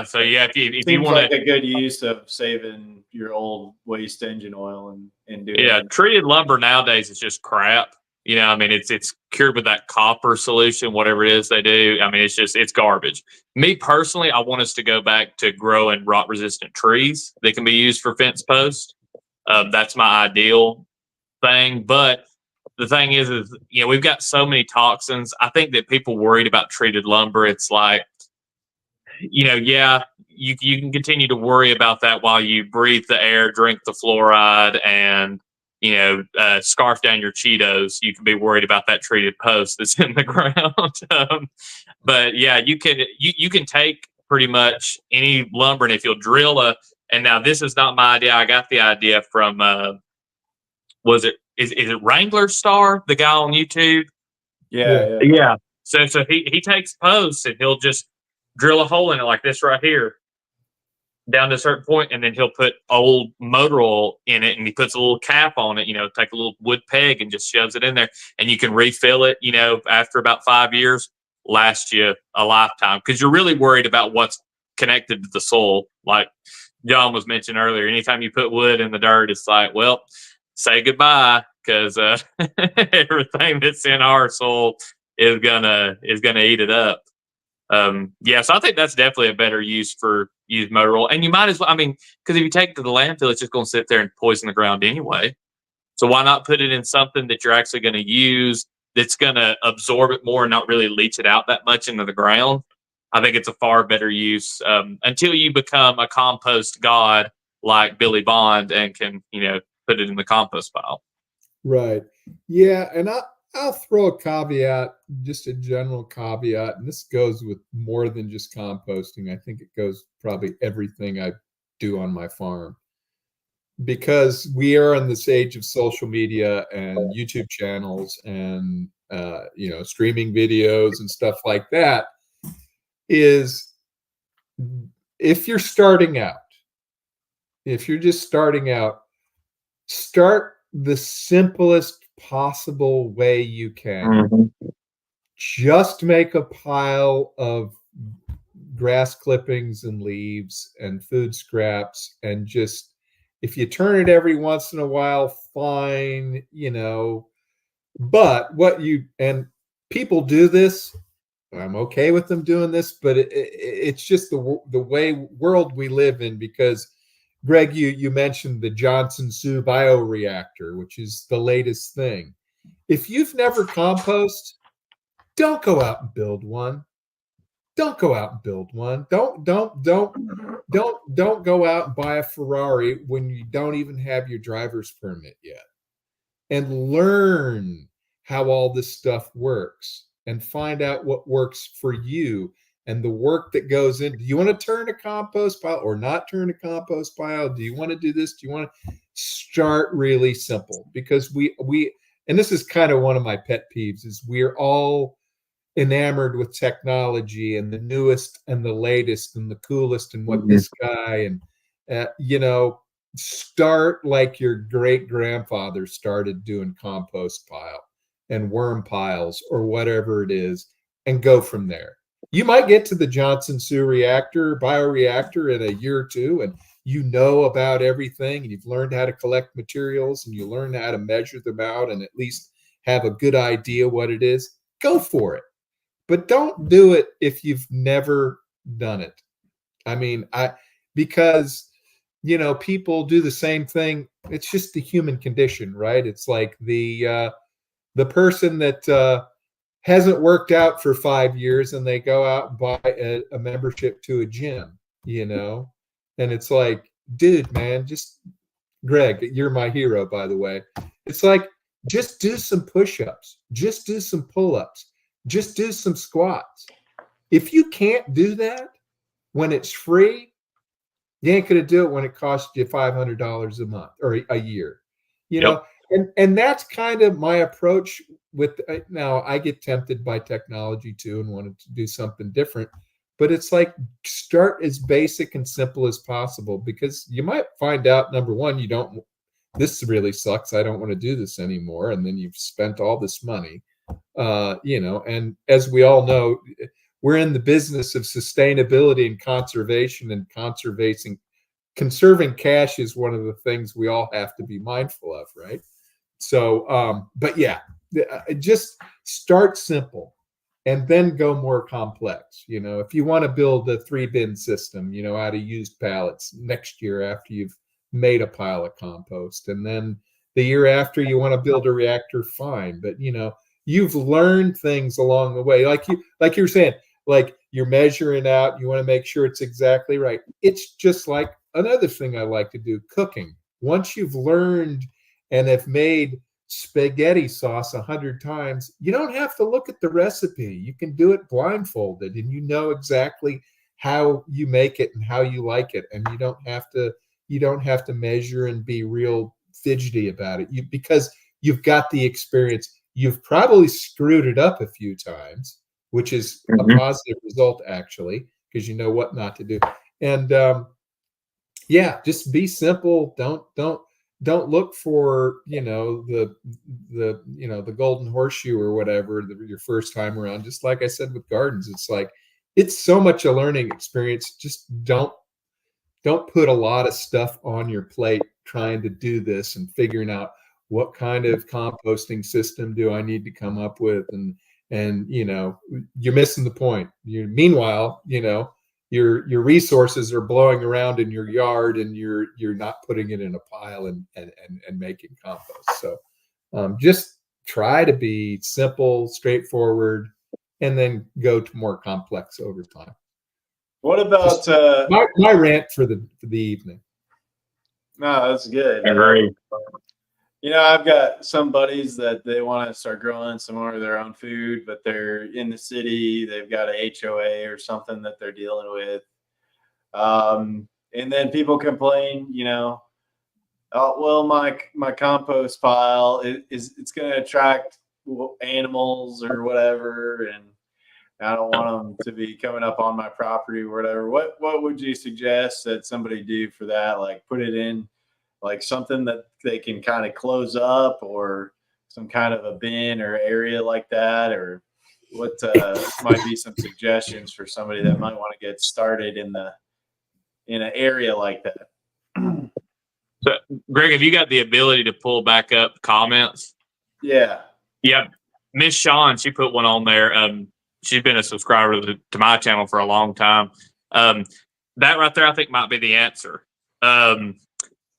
So if you want like a good use of saving your old waste engine oil and doing treated lumber nowadays is just crap. You know, I mean, it's cured with that copper solution, whatever it is they do. I mean, it's garbage. Me personally, I want us to go back to growing rot resistant trees that can be used for fence posts. That's my ideal thing. But the thing is, you know, we've got so many toxins. I think that people worried about treated lumber. It's like, you know, yeah, you can continue to worry about that while you breathe the air, drink the fluoride, and you know, scarf down your Cheetos. You can be worried about that treated post that's in the ground. But yeah, you can take pretty much any lumber, and if you'll drill a, and now this is not my idea. I got the idea from was it is it Wrangler Star, the guy on YouTube? Yeah. So he takes posts and he'll just drill a hole in it like this right here, down to a certain point, and then he'll put old motor oil in it, and he puts a little cap on it, you know, take a little wood peg and just shoves it in there, and you can refill it, you know, after about 5 years, last you a lifetime, because you're really worried about what's connected to the soil. Like John was mentioning earlier, anytime you put wood in the dirt, it's like, well, say goodbye, because everything that's in our soil is gonna eat it up. Yeah, so I think that's definitely a better use motor oil. And you might as well, I mean, because if you take it to the landfill, it's just going to sit there and poison the ground anyway. So why not put it in something that you're actually going to use that's going to absorb it more and not really leach it out that much into the ground? I think it's a far better use, until you become a compost god like Billy Bond and can, you know, put it in the compost pile. Right. Yeah, and I'll throw a caveat, just a general caveat, and this goes with more than just composting. I think it goes probably everything I do on my farm, because we are in this age of social media and YouTube channels and you know, streaming videos and stuff like that. Is if you're starting out, if you're just starting out, start the simplest possible way you can. Mm-hmm. Just make a pile of grass clippings and leaves and food scraps, and just, if you turn it every once in a while, fine, you know. But what you, and people do this, I'm okay with them doing this, but it's just the way world we live in. Because Greg, you mentioned the Johnson-Su bioreactor, which is the latest thing. If you've never compost, don't go out and build one. Don't go out and build one. Don't go out and buy a Ferrari when you don't even have your driver's permit yet. And learn how all this stuff works and find out what works for you. And the work that goes in. Do you want to turn a compost pile or not turn a compost pile? Do you want to do this? Do you want to start really simple? Because we and this is kind of one of my pet peeves, is we're all enamored with technology and the newest and the latest and the coolest and what this guy and you know, start like your great grandfather started doing compost pile and worm piles or whatever it is, and go from there. You might get to the Johnson-Su bioreactor in a year or two, and you know about everything, and you've learned how to collect materials, and you learn how to measure them out, and at least have a good idea what it is. Go for it. But don't do it if you've never done it. I mean, because, you know, people do the same thing. It's just the human condition, right? It's like the person that hasn't worked out for 5 years, and they go out and buy a membership to a gym, you know, and it's like, dude, man, just, Greg, you're my hero, by the way. It's like, just do some push-ups, just do some pull-ups, just do some squats. If you can't do that when it's free, you ain't gonna do it when it costs you $500 a month or a year, you know. And that's kind of my approach with, now I get tempted by technology too and wanted to do something different, but it's like, start as basic and simple as possible, because you might find out, number one, this really sucks, I don't want to do this anymore, and then you've spent all this money, you know. And as we all know, we're in the business of sustainability and conservation, and conserving cash is one of the things we all have to be mindful of, right? So, but yeah, just start simple and then go more complex. If you want to build a 3-bin system, out of used pallets next year after you've made a pile of compost, and then the year after you want to build a reactor, fine. But you've learned things along the way, like you were saying, like you're measuring out, you want to make sure it's exactly right. It's just like another thing I like to do, cooking. Once you've learned and have made spaghetti sauce 100 times, you don't have to look at the recipe. You can do it blindfolded, and you know exactly how you make it and how you like it, and you don't have to measure and be real fidgety about it, because you've got the experience. You've probably screwed it up a few times, which is a positive result, actually, because you know what not to do. And just be simple. Don't look for the golden horseshoe or whatever your first time around. Just like I said with gardens, it's so much a learning experience. Just don't put a lot of stuff on your plate trying to do this and figuring out what kind of composting system do I need to come up with, and you're missing the point. Meanwhile, your resources are blowing around in your yard, and you're not putting it in a pile and making compost. So just try to be simple, straightforward, and then go to more complex over time. What about my rant for the evening? No, that's good. Agree. I've got some buddies that they want to start growing some more of their own food, but they're in the city. They've got a HOA or something that they're dealing with. And then people complain, oh, well, my compost pile it's going to attract animals or whatever, and I don't want them to be coming up on my property or whatever. What would you suggest that somebody do for that? Like put it in like something that they can kind of close up, or some kind of a bin or area like that, or what might be some suggestions for somebody that might want to get started in an area like that? So, Greg, have you got the ability to pull back up comments? Yeah. Yep. Miss Shawn, she put one on there. She's been a subscriber to my channel for a long time. That right there, I think, might be the answer.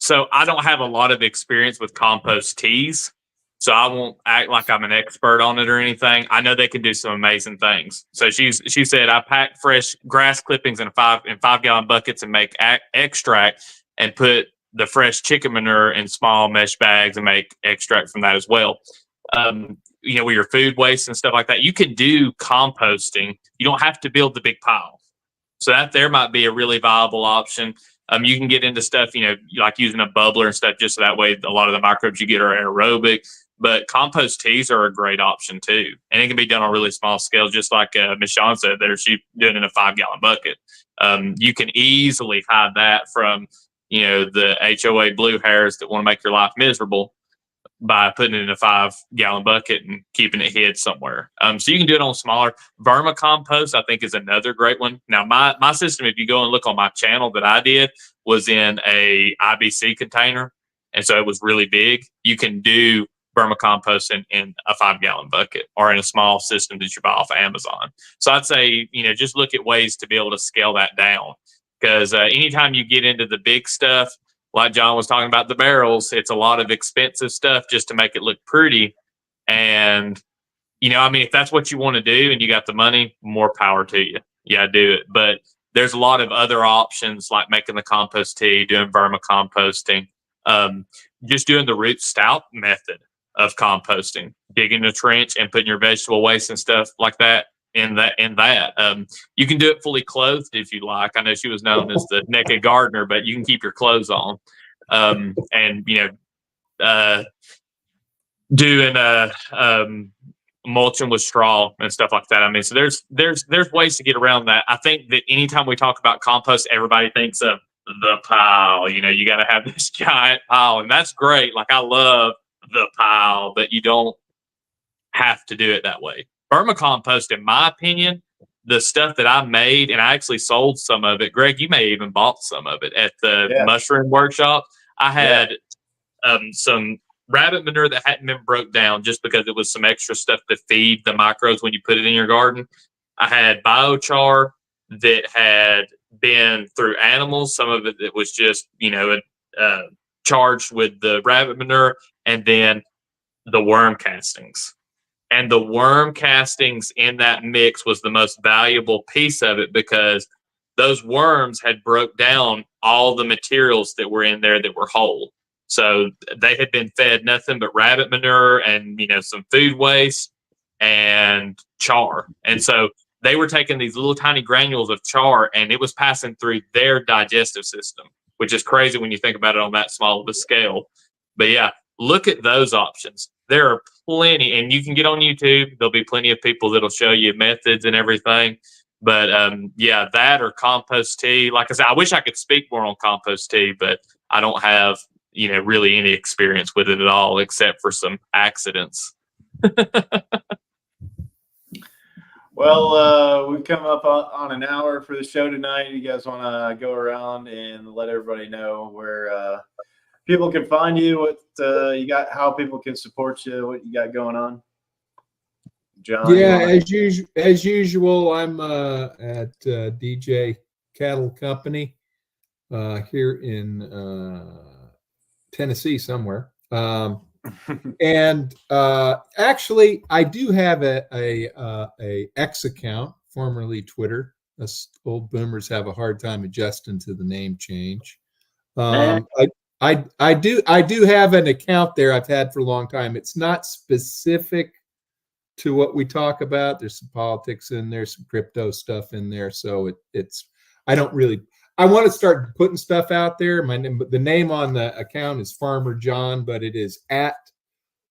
So I don't have a lot of experience with compost teas, so I won't act like I'm an expert on it or anything. I know they can do some amazing things. So she said, I pack fresh grass clippings in 5-gallon buckets and make extract, and put the fresh chicken manure in small mesh bags and make extract from that as well. With your food waste and stuff like that, you can do composting. You don't have to build the big pile. So that there might be a really viable option. You can get into stuff, like using a bubbler and stuff, just so that way a lot of the microbes you get are aerobic. But compost teas are a great option too. And it can be done on really small scale, just like Ms. Shawn said there. She's doing it in a 5-gallon bucket. You can easily hide that from, the HOA blue hairs that want to make your life miserable by putting it in a 5-gallon bucket and keeping it hid somewhere. So you can do it on smaller. Vermicompost, I think, is another great one. Now, my system, if you go and look on my channel that I did, was in a IBC container. And so it was really big. You can do vermicompost in a 5-gallon bucket, or in a small system that you buy off Amazon. So I'd say, just look at ways to be able to scale that down. Because anytime you get into the big stuff, like John was talking about the barrels, it's a lot of expensive stuff just to make it look pretty. And, if that's what you want to do and you got the money, more power to you. Yeah, do it. But there's a lot of other options, like making the compost tea, doing vermicomposting, just doing the root stout method of composting, digging a trench and putting your vegetable waste and stuff like that in that. You can do it fully clothed if you like. I know she was known as the naked gardener, but you can keep your clothes on. Doing mulching with straw and stuff like that. So there's ways to get around that. I think that anytime we talk about compost, everybody thinks of the pile. You got to have this giant pile, and that's great. Like, I love the pile, but you don't have to do it that way. Vermicompost, in my opinion, the stuff that I made, and I actually sold some of it. Greg, you may even bought some of it at the mushroom workshop. I had some rabbit manure that hadn't been broke down just because it was some extra stuff to feed the microbes when you put it in your garden. I had biochar that had been through animals. Some of it that was just, charged with the rabbit manure, and then the worm castings. And the worm castings in that mix was the most valuable piece of it because those worms had broke down all the materials that were in there that were whole. So they had been fed nothing but rabbit manure and, some food waste and char. And so they were taking these little tiny granules of char and it was passing through their digestive system, which is crazy when you think about it on that small of a scale. But yeah, look at those options. There are plenty, and you can get on YouTube. There'll be plenty of people that'll show you methods and everything. But yeah, that or compost tea. Like I said, I wish I could speak more on compost tea, but I don't have, really any experience with it at all, except for some accidents. Well, we've come up on an hour for the show tonight. You guys want to go around and let everybody know where people can find you, what you got, how people can support you, what you got going on? John? Yeah, as usual, I'm at DJ Cattle Company here in Tennessee somewhere. And actually, I do have a X account, formerly Twitter. Us old boomers have a hard time adjusting to the name change. I do have an account there I've had for a long time. It's not specific to what we talk about. There's some politics in there, some crypto stuff in there. So I want to start putting stuff out there. The name on the account is Farmer John, but it is at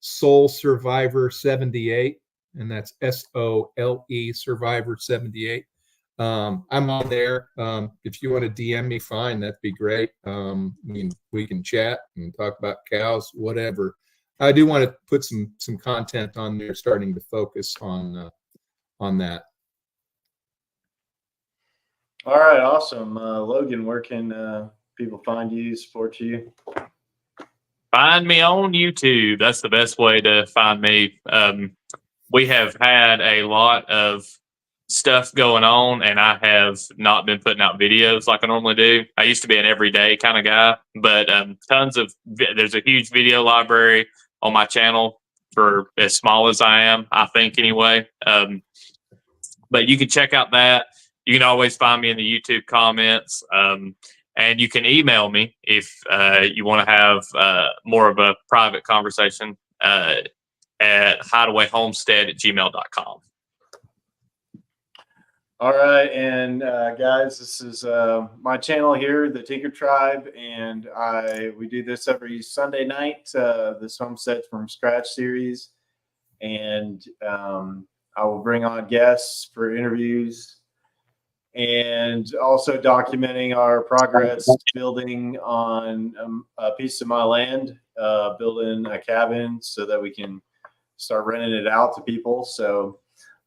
Soul Survivor 78, and that's SOLE Survivor 78. I'm on there. If you want to DM me, fine, that'd be great. We can chat and talk about cows, whatever. I do want to put some content on there, starting to focus on that. All right, awesome. Logan, where can people find you, support you? Find me on YouTube. That's the best way to find me. We have had a lot of stuff going on, and I have not been putting out videos like I normally do. I used to be an everyday kind of guy, but there's a huge video library on my channel for as small as I am, I think anyway. But you can check out that. You can always find me in the YouTube comments. And you can email me if you want to have more of a private conversation at hideawayhomestead@gmail.com. All right, and guys, this is my channel here, the Tinker Tribe, and we do this every Sunday night, this Homestead from Scratch series, and I will bring on guests for interviews and also documenting our progress building on a piece of my land, building a cabin so that we can start renting it out to people. So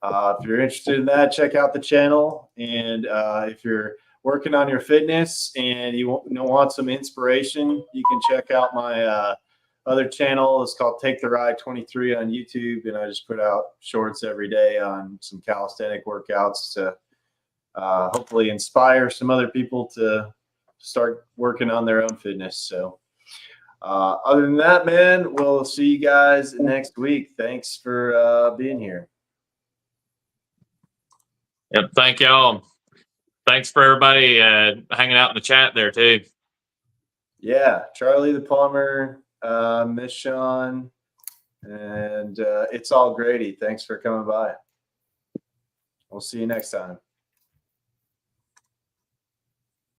if you're interested in that, check out the channel. And if you're working on your fitness and you want some inspiration, you can check out my other channel. It's called Take the Ride 23 on YouTube. And I just put out shorts every day on some calisthenic workouts to hopefully inspire some other people to start working on their own fitness. So other than that, man, we'll see you guys next week. Thanks for being here. Yep. Thank y'all. Thanks for everybody hanging out in the chat there too. Yeah. Charlie the plumber, Miss Sean, and it's all Grady. Thanks for coming by. We'll see you next time.